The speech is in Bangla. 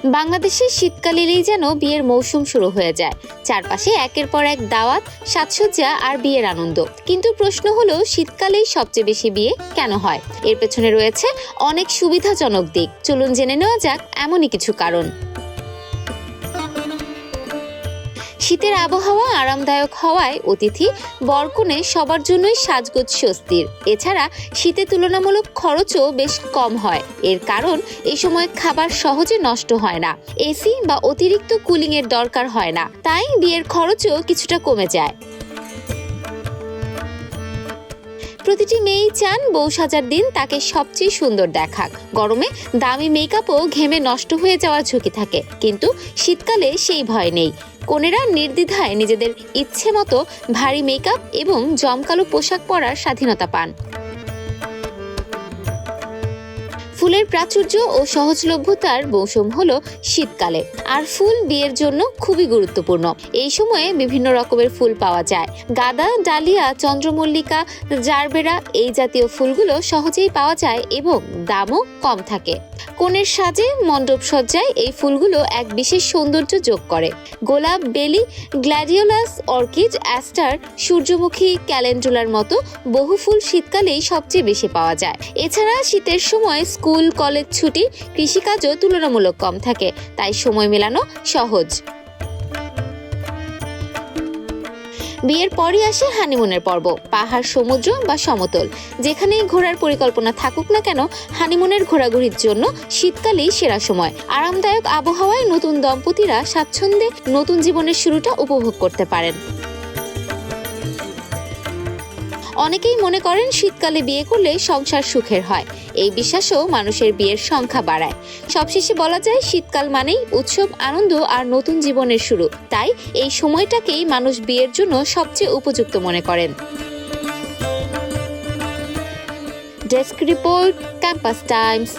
বাংলাদেশে শীতকাল এলেই যেন বিয়ের মৌসুম শুরু হয়ে যায়। চারপাশে একের পর এক দাওয়াত, সাজসজ্জা আর বিয়ের আনন্দ। কিন্তু প্রশ্ন হলো, শীতকালেই সবচেয়ে বেশি বিয়ে কেন হয়? এর পেছনে রয়েছে অনেক সুবিধাজনক দিক। চলুন জেনে নেওয়া যাক এমনই কিছু কারণ। শীতের আবহাওয়া আরামদায়ক হওয়ায় অতিথি বরকনে সবার জন্যই সাজগোজ স্বস্তির। এছাড়া শীতে তুলনামূলক খরচও বেশ কম হয়। এর কারণ এই সময় খাবার সহজে নষ্ট হয় না, এসি বা অতিরিক্ত কুলিং এর দরকার হয় না, তাই বিয়ের খরচও কিছুটা কমে যায়। প্রতিটি মেয়েই চান বউ সাজার দিন তাকে সবচেয়ে সুন্দর দেখাক। গরমে দামি মেকআপও ঘেমে নষ্ট হয়ে যাওয়ার ঝুঁকি থাকে, কিন্তু শীতকালে সেই ভয় নেই। কনেরা নির্দ্বিধায় নিজেদের ইচ্ছে মতো ভারী মেকআপ এবং জমকালো পোশাক পরার স্বাধীনতা পান। ফুলের প্রাচুর্য ও সহজলভ্যতার মৌসুম হলো শীতকালে, আর ফুল বিয়ের জন্য খুবই গুরুত্বপূর্ণ। এই সময়ে বিভিন্ন রকমের ফুল পাওয়া যায়। গাঁদা, ডালিয়া, চন্দ্রমল্লিকা, জারবেরা এই জাতীয় ফুলগুলো সহজেই পাওয়া যায় এবং দামও কম থাকে। কনের সাজে, মণ্ডপ সজ্জায় এই ফুলগুলো এক বিশেষ সৌন্দর্য যোগ করে। গোলাপ, বেলি, গ্ল্যাডিওলাস, অর্কিড, অ্যাস্টার, সূর্যমুখী, ক্যালেন্ডুলার মতো বহু ফুল শীতকালেই সবচেয়ে বেশি পাওয়া যায়। এছাড়া শীতের সময় স্কুল, কলেজ ছুটি, কৃষিকাজও তুলনামূলক কম থাকে, তাই সময় মেলানো সহজ। বিয়ের পরই আসে হানিমুনের পর্ব। পাহাড়, সমুদ্র বা সমতল যেখানেই ঘোরার পরিকল্পনা থাকুক না কেন, হানিমুনের ঘোরাঘুরির জন্য শীতকালেই সেরা সময়। আরামদায়ক আবহাওয়ায় নতুন দম্পতিরা স্বাচ্ছন্দ্যে নতুন জীবনের শুরুটা উপভোগ করতে পারেন। অনেকেই মনে করেন শীতকালে বিয়ে করলে সংসার সুখের হয়। এই বিশ্বাসও মানুষের বিয়ের সংখ্যা বাড়ায়। সবশেষে বলা যায়, শীতকাল মানেই উৎসব, আনন্দ আর নতুন জীবনের শুরু। তাই এই সময়টাকেই মানুষ বিয়ের জন্য সবচেয়ে উপযুক্ত মনে করেন। Desk report, campus Times.